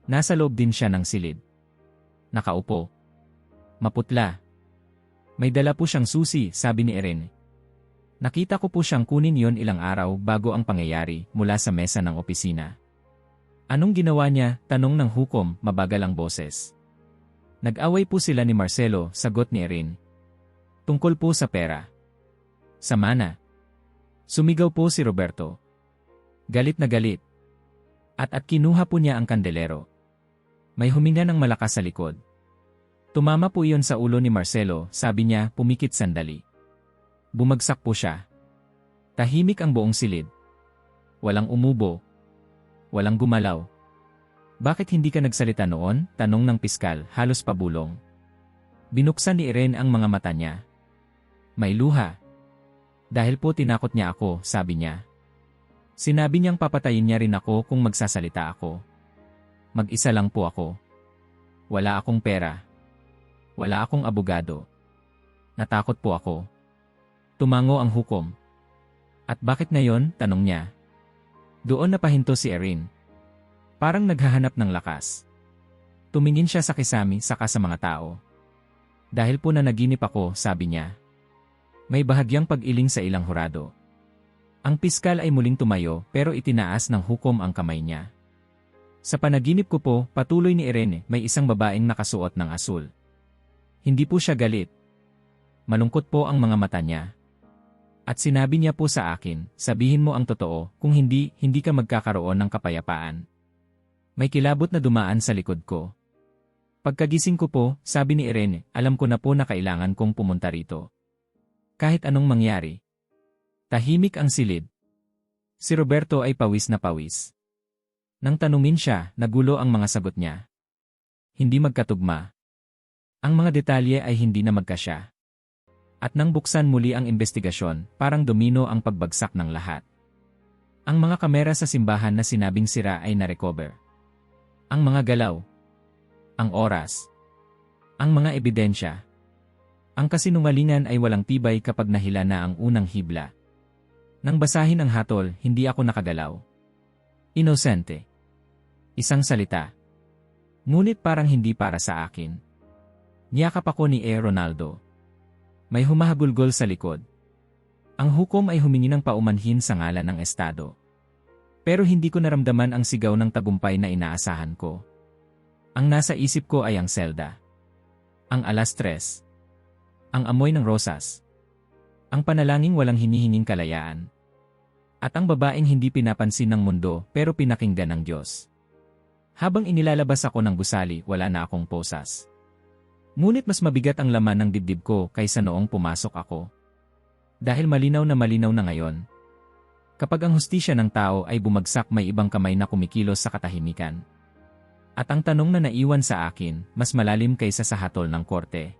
Nasa loob din siya ng silid. Nakaupo. Maputla. May dala po siyang susi, sabi ni Erin. Nakita ko po siyang kunin yon ilang araw bago ang pangyayari mula sa mesa ng opisina. Anong ginawa niya? Tanong ng hukom, mabagal ang boses. Nag-away po sila ni Marcelo, sagot ni Erin. Tungkol po sa pera. Sa mana. Sumigaw po si Roberto. Galit na galit. At kinuha po niya ang kandelero. May huminga ng malakas sa likod. Tumama po iyon sa ulo ni Marcelo, sabi niya, pumikit sandali. Bumagsak po siya. Tahimik ang buong silid. Walang umubo. Walang gumalaw. Bakit hindi ka nagsalita noon? Tanong ng piskal, halos pabulong. Binuksan ni Erin ang mga mata niya. May luha. Dahil po tinakot niya ako, sabi niya. Sinabi niyang papatayin niya rin ako kung magsasalita ako. Mag-isa lang po ako. Wala akong pera. Wala akong abogado. Natakot po ako. Tumango ang hukom. At bakit ngayon? Tanong niya. Doon napahinto si Erin. Parang naghahanap ng lakas. Tumingin siya sa kisami saka sa mga tao. Dahil po nanaginip ako, sabi niya. May bahagyang pag-iling sa ilang hurado. Ang piskal ay muling tumayo pero itinaas ng hukom ang kamay niya. Sa panaginip ko po, patuloy ni Erin, may isang babaeng nakasuot ng asul. Hindi po siya galit. Malungkot po ang mga mata niya. At sinabi niya po sa akin, sabihin mo ang totoo, kung hindi, hindi ka magkakaroon ng kapayapaan. May kilabot na dumaan sa likod ko. Pagkagising ko po, sabi ni Erin, alam ko na po na kailangan kong pumunta rito. Kahit anong mangyari. Tahimik ang silid. Si Roberto ay pawis na pawis. Nang tanungin siya, nagulo ang mga sagot niya. Hindi magkatugma. Ang mga detalye ay hindi na magkasya. At nang buksan muli ang investigasyon, parang domino ang pagbagsak ng lahat. Ang mga kamera sa simbahan na sinabing sira ay narecover. Ang mga galaw. Ang oras. Ang mga ebidensya. Ang kasinungalingan ay walang tibay kapag nahila na ang unang hibla. Nang basahin ang hatol, hindi ako nakagalaw. Inosente. Isang salita. Ngunit parang hindi para sa akin. Niyakap ako ni Ronaldo. May humahagulgol sa likod. Ang hukom ay humingi ng paumanhin sa ngalan ng Estado. Pero hindi ko naramdaman ang sigaw ng tagumpay na inaasahan ko. Ang nasa isip ko ay ang selda. Ang alas 3. Ang amoy ng rosas. Ang panalangin walang hinihinging kalayaan. At ang babaeng hindi pinapansin ng mundo pero pinakinggan ng Diyos. Habang inilalabas ako ng gusali, wala na akong posas. Ngunit mas mabigat ang laman ng dibdib ko kaysa noong pumasok ako. Dahil malinaw na ngayon. Kapag ang hustisya ng tao ay bumagsak, may ibang kamay na kumikilos sa katahimikan. At ang tanong na naiwan sa akin, mas malalim kaysa sa hatol ng korte.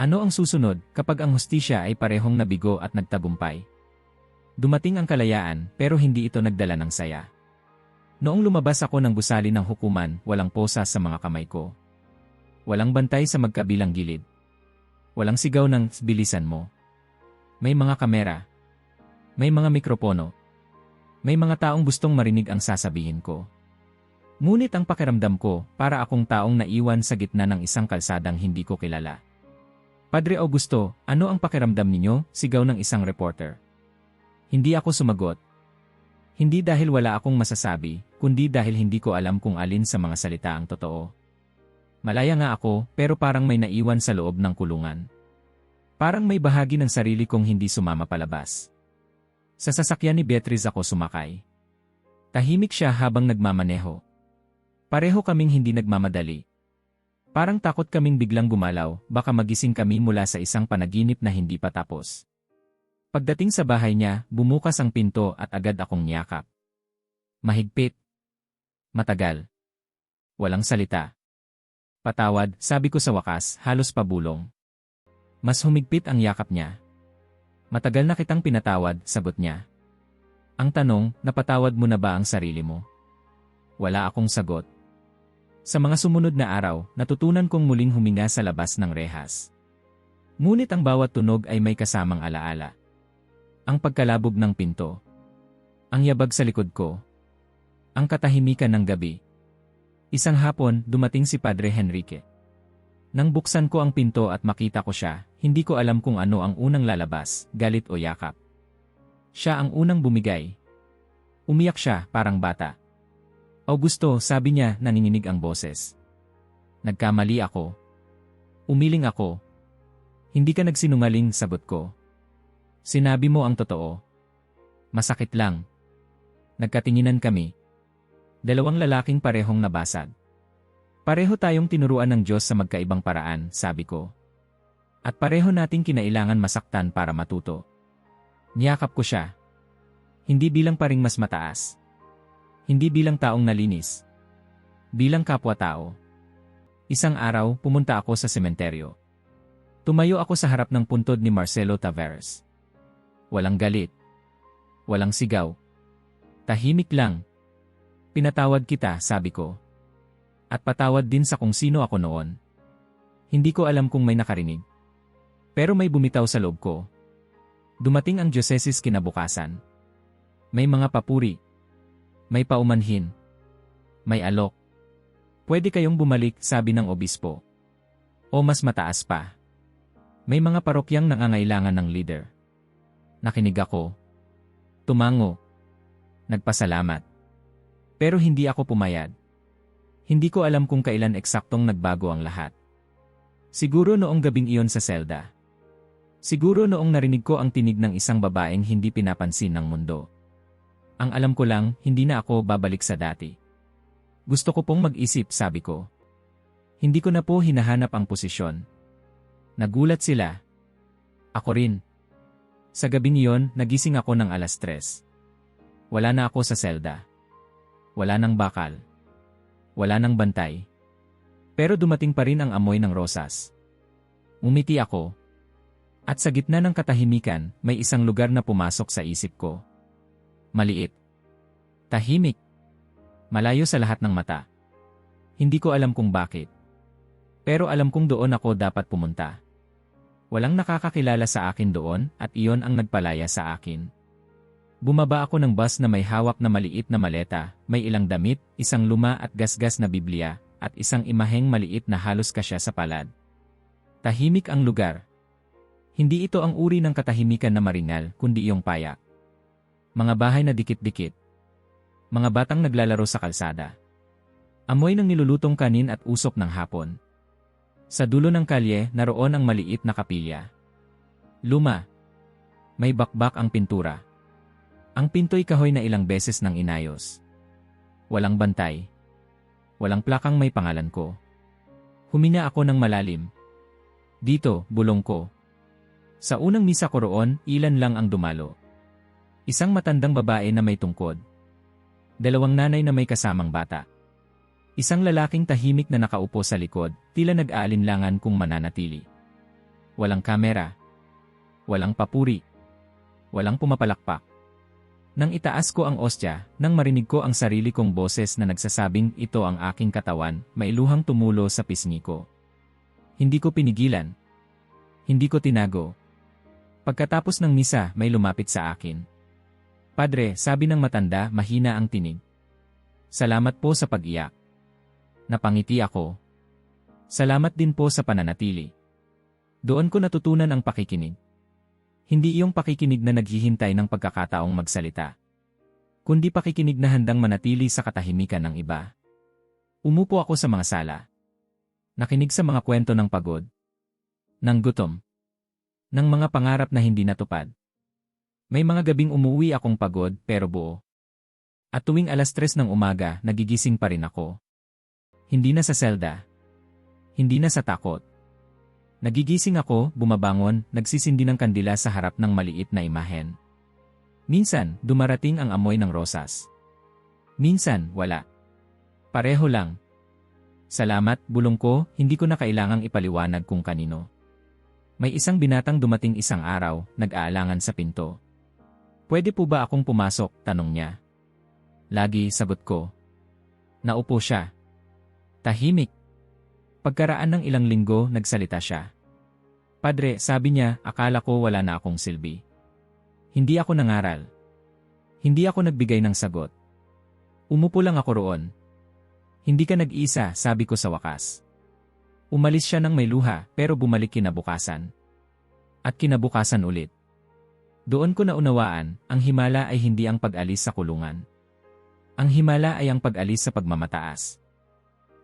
Ano ang susunod kapag ang hustisya ay parehong nabigo at nagtagumpay? Dumating ang kalayaan, pero hindi ito nagdala ng saya. Noong lumabas ako ng gusali ng hukuman, walang posa sa mga kamay ko. Walang bantay sa magkabilang gilid. Walang sigaw ng bilisan mo. May mga kamera. May mga mikropono. May mga taong gustong marinig ang sasabihin ko. Ngunit ang pakiramdam ko, para akong taong naiwan sa gitna ng isang kalsadang hindi ko kilala. Padre Augusto, ano ang pakiramdam ninyo? Sigaw ng isang reporter. Hindi ako sumagot. Hindi dahil wala akong masasabi, kundi dahil hindi ko alam kung alin sa mga salita ang totoo. Malaya nga ako, pero parang may naiwan sa loob ng kulungan. Parang may bahagi ng sarili kong hindi sumama palabas. Sa sasakyan ni Beatriz ako sumakay. Tahimik siya habang nagmamaneho. Pareho kaming hindi nagmamadali. Parang takot kaming biglang gumalaw, baka magising kami mula sa isang panaginip na hindi pa tapos. Pagdating sa bahay niya, bumukas ang pinto at agad akong niyakap. Mahigpit. Matagal. Walang salita. Patawad, sabi ko sa wakas, halos pabulong. Mas humigpit ang yakap niya. Matagal na kitang pinatawad, sagot niya. Ang tanong, napatawad mo na ba ang sarili mo? Wala akong sagot. Sa mga sumunod na araw, natutunan kong muling huminga sa labas ng rehas. Ngunit ang bawat tunog ay may kasamang alaala. Ang pagkalabog ng pinto. Ang yabag sa likod ko. Ang katahimikan ng gabi. Isang hapon, dumating si Padre Henrique. Nang buksan ko ang pinto at makita ko siya, hindi ko alam kung ano ang unang lalabas, galit o yakap. Siya ang unang bumigay. Umiyak siya, parang bata. Augusto, sabi niya, nanginginig ang boses. Nagkamali ako. Umiling ako. Hindi ka nagsinungaling, sagot ko. Sinabi mo ang totoo. Masakit lang. Nagkatinginan kami. Dalawang lalaking parehong nabasag. Pareho tayong tinuruan ng Diyos sa magkaibang paraan, sabi ko. At pareho nating kinailangan masaktan para matuto. Niyakap ko siya. Hindi bilang paring mas mataas. Hindi bilang taong nalinis. Bilang kapwa-tao. Isang araw, pumunta ako sa sementeryo. Tumayo ako sa harap ng puntod ni Marcelo Taveras. Walang galit. Walang sigaw. Tahimik lang. Pinatawad kita, sabi ko. At patawad din sa kung sino ako noon. Hindi ko alam kung may nakarinig. Pero may bumitaw sa loob ko. Dumating ang dioceses kinabukasan. May mga papuri. May paumanhin. May alok. Pwede kayong bumalik, sabi ng obispo. O mas mataas pa. May mga parokyang nangangailangan ng leader. Nakinig ako. Tumango. Nagpasalamat. Pero hindi ako pumayad. Hindi ko alam kung kailan eksaktong nagbago ang lahat. Siguro noong gabing iyon sa selda. Siguro noong narinig ko ang tinig ng isang babaeng hindi pinapansin ng mundo. Ang alam ko lang, hindi na ako babalik sa dati. Gusto ko pong mag-isip, sabi ko. Hindi ko na po hinahanap ang posisyon. Nagulat sila. Ako rin. Sa gabing iyon, nagising ako ng 3:00. Wala na ako sa selda. Wala nang bakal. Wala nang bantay. Pero dumating pa rin ang amoy ng rosas. Umiti ako. At sa gitna ng katahimikan, may isang lugar na pumasok sa isip ko. Maliit. Tahimik. Malayo sa lahat ng mata. Hindi ko alam kung bakit. Pero alam kong doon ako dapat pumunta. Walang nakakakilala sa akin doon at iyon ang nagpalaya sa akin. Bumaba ako ng bus na may hawak na maliit na maleta, may ilang damit, isang luma at gasgas na Biblia, at isang imaheng maliit na halos kasya sa palad. Tahimik ang lugar. Hindi ito ang uri ng katahimikan na maringal, kundi iyong payak. Mga bahay na dikit-dikit. Mga batang naglalaro sa kalsada. Amoy ng nilulutong kanin at usok ng hapon. Sa dulo ng kalye, naroon ang maliit na kapilya. Luma. May bakbak ang pintura. Ang pinto'y kahoy na ilang beses nang inayos. Walang bantay. Walang plakang may pangalan ko. Humina ako ng malalim. Dito, bulong ko. Sa unang misa ko roon, ilan lang ang dumalo. Isang matandang babae na may tungkod. Dalawang nanay na may kasamang bata. Isang lalaking tahimik na nakaupo sa likod, tila nag-aalinlangan kung mananatili. Walang kamera. Walang papuri. Walang pumapalakpak. Nang itaas ko ang ostya, nang marinig ko ang sarili kong boses na nagsasabing ito ang aking katawan, mailuhang tumulo sa pisngi ko. Hindi ko pinigilan. Hindi ko tinago. Pagkatapos ng misa, may lumapit sa akin. Padre, sabi ng matanda, mahina ang tinig. Salamat po sa pag-iyak. Napangiti ako. Salamat din po sa pananatili. Doon ko natutunan ang pakikinig. Hindi iyong pakikinig na naghihintay ng pagkakataong magsalita. Kundi pakikinig na handang manatili sa katahimikan ng iba. Umupo ako sa mga sala. Nakinig sa mga kwento ng pagod. Ng gutom. Ng mga pangarap na hindi natupad. May mga gabing umuwi akong pagod pero buo. At tuwing 3:00 ng umaga, nagigising pa rin ako. Hindi na sa selda. Hindi na sa takot. Nagigising ako, bumabangon, nagsisindi ng kandila sa harap ng maliit na imahen. Minsan, dumarating ang amoy ng rosas. Minsan, wala. Pareho lang. Salamat, bulong ko, hindi ko na kailangang ipaliwanag kung kanino. May isang binatang dumating isang araw, nag-aalangan sa pinto. Pwede po ba akong pumasok? Tanong niya. Lagi, sagot ko. Naupo siya. Tahimik. Pagkaraan ng ilang linggo, nagsalita siya. Padre, sabi niya, akala ko wala na akong silbi. Hindi ako nangaral. Hindi ako nagbigay ng sagot. Umupo lang ako roon. Hindi ka nag-isa, sabi ko sa wakas. Umalis siya ng may luha, pero bumalik kinabukasan. At kinabukasan ulit. Doon ko naunawaan, ang himala ay hindi ang pag-alis sa kulungan. Ang himala ay ang pag-alis sa pagmamataas.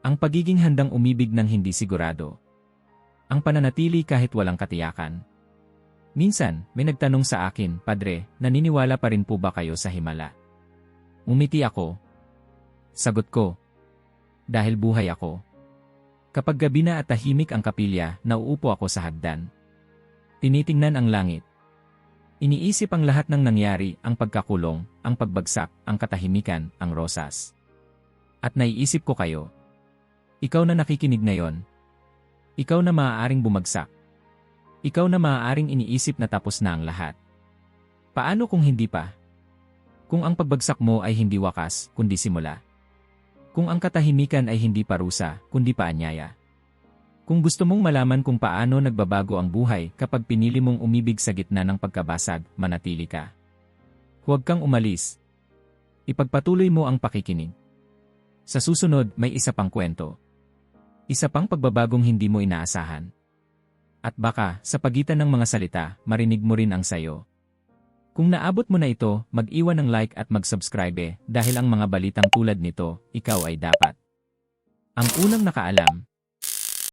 Ang pagiging handang umibig ng hindi sigurado. Ang pananatili kahit walang katiyakan. Minsan, may nagtanong sa akin, Padre, naniniwala pa rin po ba kayo sa himala? Umiti ako. Sagot ko. Dahil buhay ako. Kapag gabi na at tahimik ang kapilya, nauupo ako sa hagdan. Tinitingnan ang langit. Iniisip ang lahat ng nangyari, ang pagkakulong, ang pagbagsak, ang katahimikan, ang rosas. At naiisip ko kayo. Ikaw na nakikinig ngayon. Ikaw na maaaring bumagsak. Ikaw na maaaring iniisip na tapos na ang lahat. Paano kung hindi pa? Kung ang pagbagsak mo ay hindi wakas, kundi simula. Kung ang katahimikan ay hindi parusa, kundi paanyaya. Kung gusto mong malaman kung paano nagbabago ang buhay kapag pinili mong umibig sa gitna ng pagkabasag, manatili ka. Huwag kang umalis. Ipagpatuloy mo ang pakikinig. Sa susunod, may isa pang kwento. Isa pang pagbabagong hindi mo inaasahan. At baka, sa pagitan ng mga salita, marinig mo rin ang sayo. Kung naabot mo na ito, mag-iwan ng like at mag-subscribe dahil ang mga balitang tulad nito, ikaw ay dapat. Ang unang nakaalam.